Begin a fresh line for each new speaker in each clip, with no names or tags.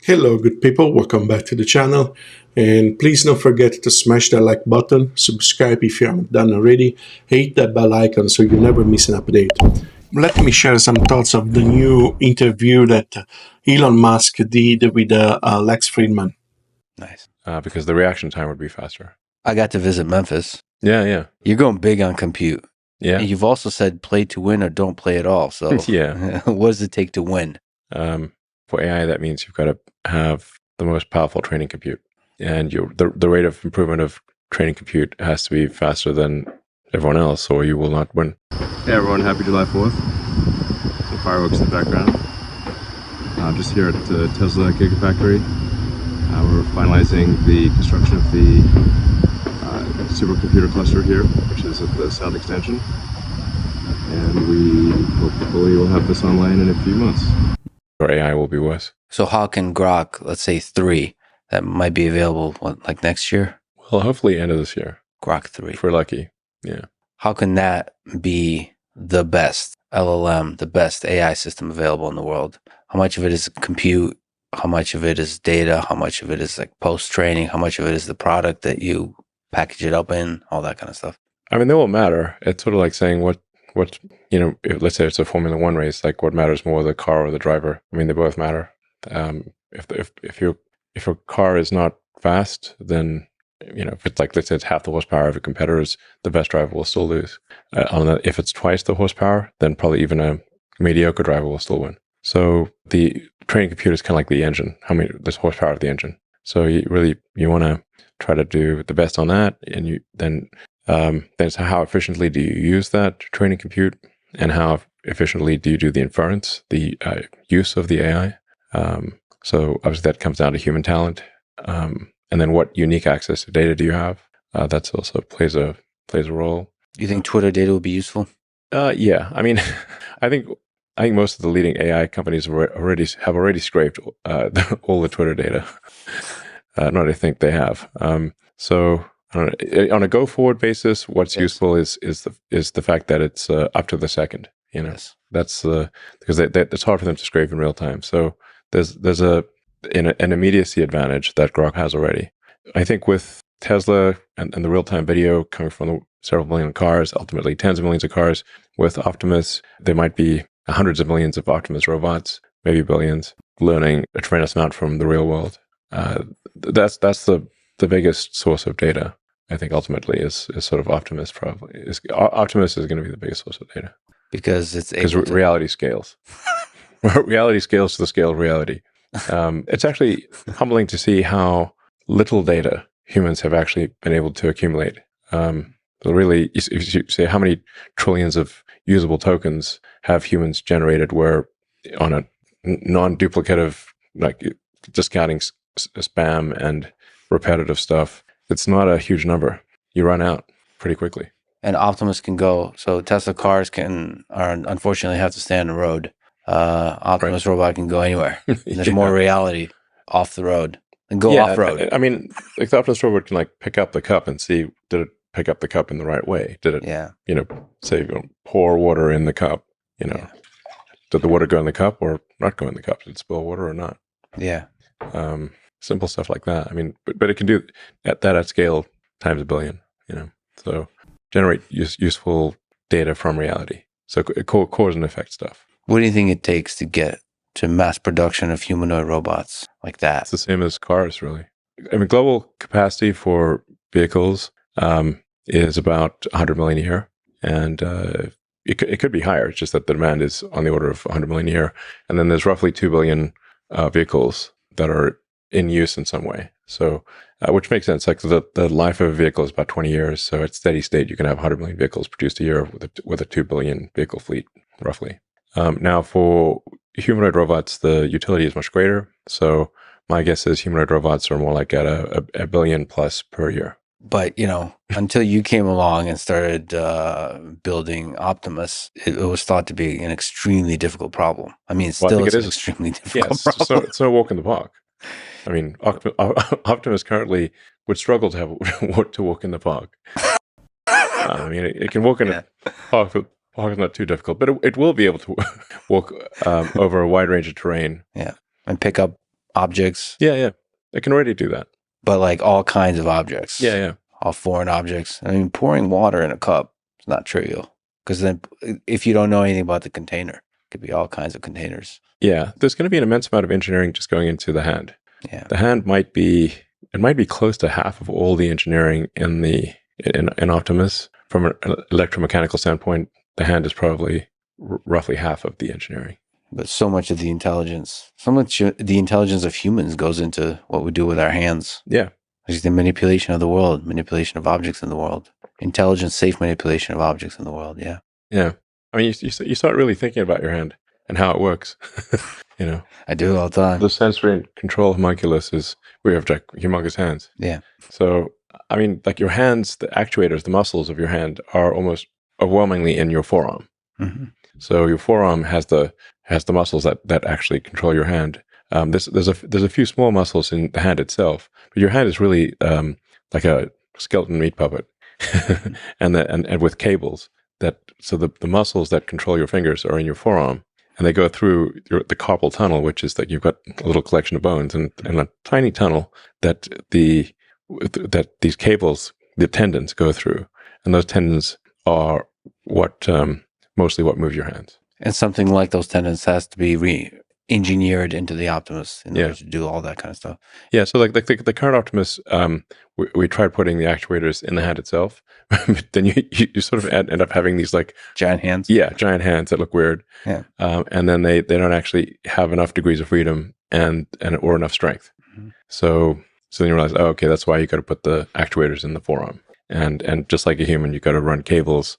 Hello, good people. Welcome back to the channel. And please don't forget to smash that like button, subscribe if you haven't done already, hit that bell icon so you never miss an update. Let me share some thoughts of the new interview that Elon Musk did with Lex Friedman.
Nice.
Because the reaction time would be faster.
I got to visit Memphis.
Yeah.
You're going big on compute.
Yeah.
And you've also said play to win or don't play at all. So
Yeah.
what does it take to win?
For AI, that means you've got to have the most powerful training compute. And the rate of improvement of training compute has to be faster than everyone else, or you will not win.
Hey everyone, happy July 4th. The fireworks in the background. Just here at the Tesla Gigafactory. We're finalizing the construction of the supercomputer cluster here, which is at the south extension. And we hopefully will have this online in a few months.
Or AI will be worse.
So how can Grok, let's say 3, that might be available, like next year?
Well, hopefully end of this year.
Grok 3.
If we're lucky, yeah.
How can that be the best LLM, the best AI system available in the world? How much of it is compute? How much of it is data? How much of it is like post-training? How much of it is the product that you package it up in? All that kind of stuff.
I mean, they won't matter. It's sort of like saying what let's say it's a Formula One race, like what matters more, the car or the driver? I mean, they both matter. If your car is not fast, then if it's like, let's say it's half the horsepower of your competitors, the best driver will still lose. If it's twice the horsepower, then probably even a mediocre driver will still win. So the training computer is kind of like the engine. There's horsepower of the engine. So you want to try to do the best on that, and then so how efficiently do you use that training compute, and how efficiently do you do the inference, the use of the AI? So obviously that comes down to human talent, and then what unique access to data do you have? That's also plays a role.
You think Twitter data will be useful?
Yeah, I mean, I think most of the leading AI companies have already scraped all the Twitter data. Not I think they have. So on a go forward basis, what's useful is the fact that it's up to the second.
Yes.
That's because it's hard for them to scrape in real time. So there's an immediacy advantage that Grok has already. I think with Tesla and the real time video coming from the several million cars, ultimately tens of millions of cars, with Optimus, there might be hundreds of millions of Optimus robots, maybe billions, learning a tremendous amount from the real world. That's the biggest source of data. I think ultimately is sort of Optimus. Optimus is going to be the biggest source of data
because
reality scales. Reality scales to the scale of reality. It's actually humbling to see how little data humans have actually been able to accumulate. Really, if you say how many trillions of usable tokens have humans generated, where on a non-duplicative, like discounting spam and repetitive stuff, it's not a huge number. You run out pretty quickly.
And Optimus can go. So Tesla cars unfortunately have to stay on the road. Optimus robot can go anywhere. There's more reality off the road and go off road.
I mean, like the Optimus robot can like pick up the cup and see, did it pick up the cup in the right way? Did it, say pour water in the cup? Did the water go in the cup or not go in the cup? Did it spill water or not?
Yeah.
Simple stuff like that. I mean, but it can do at scale times a billion. So generate useful data from reality. So cause and effect stuff.
What do you think it takes to get to mass production of humanoid robots like that?
It's the same as cars, really. I mean, global capacity for vehicles is about 100 million a year, and it could be higher. It's just that the demand is on the order of 100 million a year, and then there's roughly 2 billion vehicles that are in use in some way. So, which makes sense. Like the life of a vehicle is about 20 years. So at steady state, you can have 100 million vehicles produced a year with a 2 billion vehicle fleet, roughly. Now for humanoid robots, the utility is much greater. So my guess is humanoid robots are more like at a billion plus per year.
But, until you came along and started building Optimus, it was thought to be an extremely difficult problem. I mean, it's an extremely difficult problem.
It's no walk in the park. I mean, Optimus currently would struggle to walk in the park. I mean, it can walk in a park. Park is not too difficult, but it will be able to walk over a wide range of terrain.
Yeah, and pick up objects,
Yeah. It can already do that.
but like all kinds of objects.
Yeah.
All foreign objects. I mean, pouring water in a cup is not trivial, because then if you don't know anything about the container, it could be all kinds of containers.
Yeah. There's going to be an immense amount of engineering just going into the hand.
Yeah.
The hand might be close to half of all the engineering in Optimus. From an electromechanical standpoint, the hand is probably roughly half of the engineering.
But so much of the intelligence of humans goes into what we do with our hands.
Yeah.
Like the manipulation of the world, manipulation of objects in the world, intelligent, safe manipulation of objects in the world. Yeah.
Yeah. I mean, you start really thinking about your hand and how it works.
I do all the time.
The sensory and control homunculus is we have like humongous hands.
Yeah.
So, I mean, like your hands, the actuators, the muscles of your hand are almost overwhelmingly in your forearm.
Mm-hmm.
So your forearm has the muscles that actually control your hand. There's a few small muscles in the hand itself, but your hand is really like a skeleton meat puppet, and with cables so the muscles that control your fingers are in your forearm, and they go through the carpal tunnel, which is that you've got a little collection of bones and a tiny tunnel that these cables, the tendons, go through, and those tendons are mostly what move your hands.
And something like those tendons has to be re-engineered into the Optimus in order to do all that kind of stuff.
Yeah, so like the current Optimus, we tried putting the actuators in the hand itself, but then you sort of end up having these like
giant hands.
Yeah, giant hands that look weird.
Yeah,
and then they don't actually have enough degrees of freedom or enough strength. Mm-hmm. So then you realize, okay, that's why you got to put the actuators in the forearm, and just like a human, you got to run cables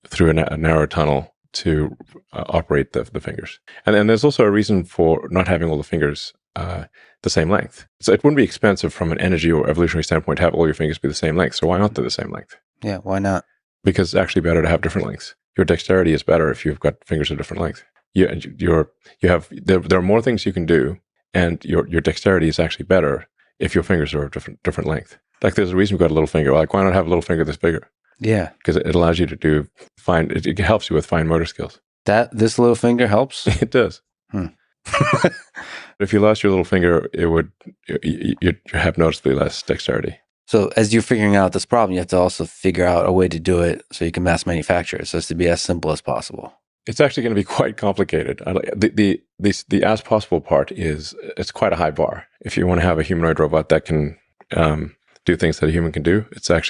through a narrow tunnel to operate the fingers. And then there's also a reason for not having all the fingers the same length. So it wouldn't be expensive from an energy or evolutionary standpoint to have all your fingers be the same length. So why not they're the same length?
Yeah, why not?
Because it's actually better to have different lengths. Your dexterity is better if you've got fingers of different length. There are more things you can do, and your dexterity is actually better if your fingers are of different length. Like there's a reason we've got a little finger. Like why not have a little finger that's bigger?
Yeah,
because it allows you to do fine. It helps you with fine motor skills.
This little finger helps.
It does. If you lost your little finger, you'd have noticeably less dexterity.
So as you're figuring out this problem, you have to also figure out a way to do it so you can mass manufacture it. So it's to be as simple as possible.
It's actually going to be quite complicated. The as possible part is it's quite a high bar. If you want to have a humanoid robot that can do things that a human can do, it's a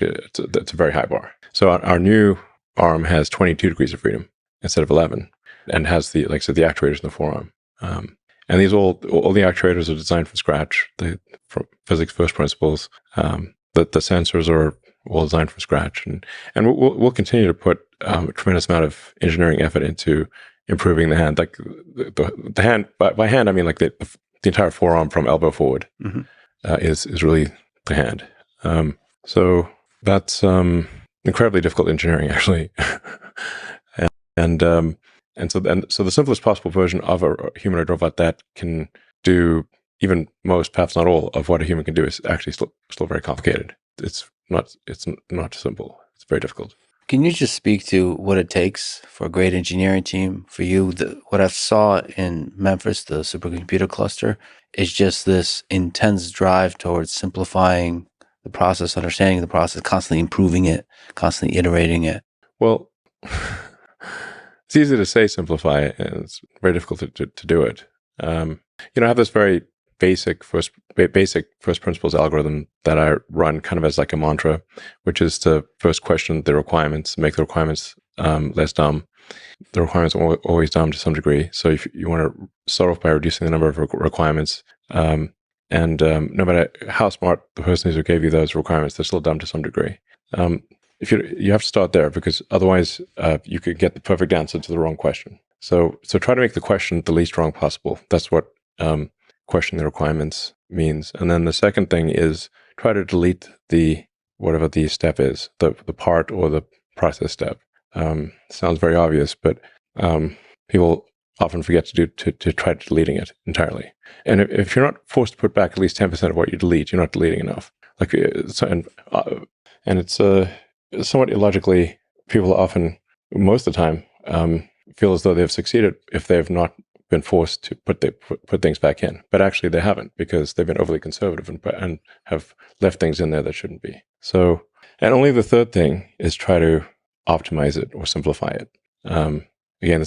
very high bar. So our new arm has 22 degrees of freedom instead of 11, and has the actuators in the forearm. And these all the actuators are designed from scratch. From physics first principles. The sensors are all designed from scratch, and we'll continue to put a tremendous amount of engineering effort into improving the hand. Like the hand, by hand I mean like the entire forearm from elbow forward is really the hand. So that's incredibly difficult engineering, actually. And so the simplest possible version of a humanoid robot that can do even most, perhaps not all, of what a human can do is actually still very complicated. It's not simple. It's very difficult.
Can you just speak to what it takes for a great engineering team? For you, what I saw in Memphis, the supercomputer cluster, is just this intense drive towards simplifying the process, understanding the process, constantly improving it, constantly iterating it.
Well, it's easy to say simplify it, and it's very difficult to do it. I have this very basic first principles algorithm that I run kind of as like a mantra, which is to first question the requirements, make the requirements less dumb. The requirements are always dumb to some degree. So if you want to start off by reducing the number of requirements, and no matter how smart the person is who gave you those requirements, they're still dumb to some degree. If you have to start there, because otherwise you could get the perfect answer to the wrong question. So try to make the question the least wrong possible. That's what question the requirements means. And then the second thing is try to delete whatever the step is, the part or the process step. Sounds very obvious, but people often forget to try deleting it entirely. And if you're not forced to put back at least 10% of what you delete, you're not deleting enough. And it's somewhat illogically, people often, most of the time, feel as though they've succeeded if they've not been forced to put things back in, but actually they haven't, because they've been overly conservative and have left things in there that shouldn't be. So, and only the third thing is try to optimize it or simplify it. Again,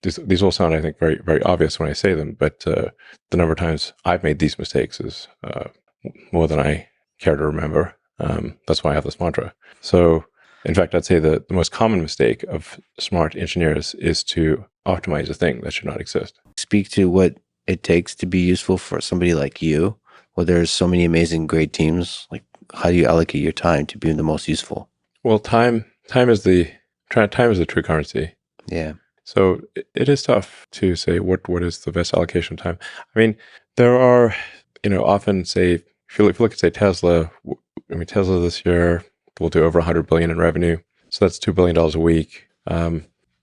these all sound, I think, very, very obvious when I say them, but the number of times I've made these mistakes is more than I care to remember. That's why I have this mantra. So, in fact, I'd say the most common mistake of smart engineers is to optimize a thing that should not exist.
Speak to what it takes to be useful for somebody like you, where there's so many amazing, great teams. Like, how do you allocate your time to be the most useful?
Well, time is the true currency.
Yeah.
So it is tough to say what is the best allocation of time. I mean, there are, often say, if you look at, say, Tesla, Tesla this year will do over 100 billion in revenue. So that's $2 billion a week.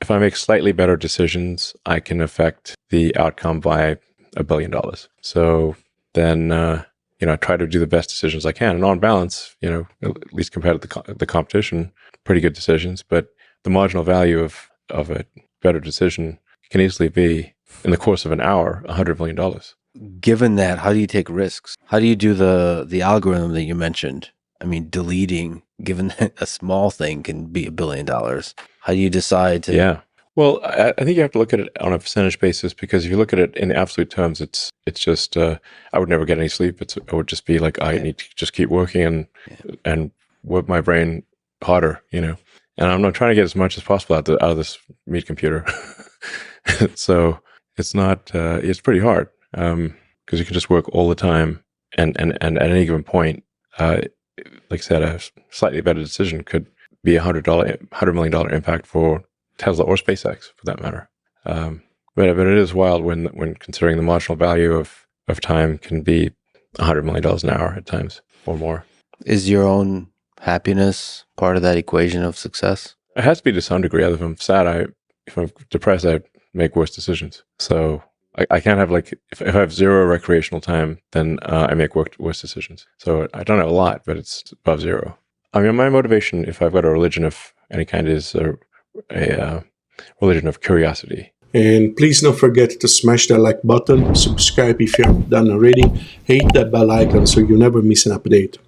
If I make slightly better decisions, I can affect the outcome by $1 billion. So then, I try to do the best decisions I can. And on balance, at least compared to the competition, pretty good decisions. But the marginal value of a better decision can easily be, in the course of an hour, $100 million.
Given that, how do you take risks? How do you do the algorithm that you mentioned? I mean, deleting, given that a small thing can be $1 billion, how do you decide to?
Yeah. Well, I think you have to look at it on a percentage basis, because if you look at it in absolute terms, it's just I would never get any sleep. It would just be like I need to just keep working and work my brain harder, And I'm not trying to get as much as possible out of this meat computer. So it's not. It's pretty hard because you can just work all the time, and at any given point, like I said, a slightly better decision could be $100 million impact for Tesla or SpaceX, for that matter. But it is wild when considering the marginal value of time can be $100 million an hour at times or more.
Is your own happiness part of that equation of success?
It has to be to some degree. If I'm sad, if I'm depressed, I make worse decisions. So I can't have if I have zero recreational time, then I make worse decisions. So I don't have a lot, but it's above zero. I mean, my motivation, if I've got a religion of any kind, is a religion of curiosity.
And please don't forget to smash that like button, subscribe if you haven't done already, hit that bell icon so you never miss an update.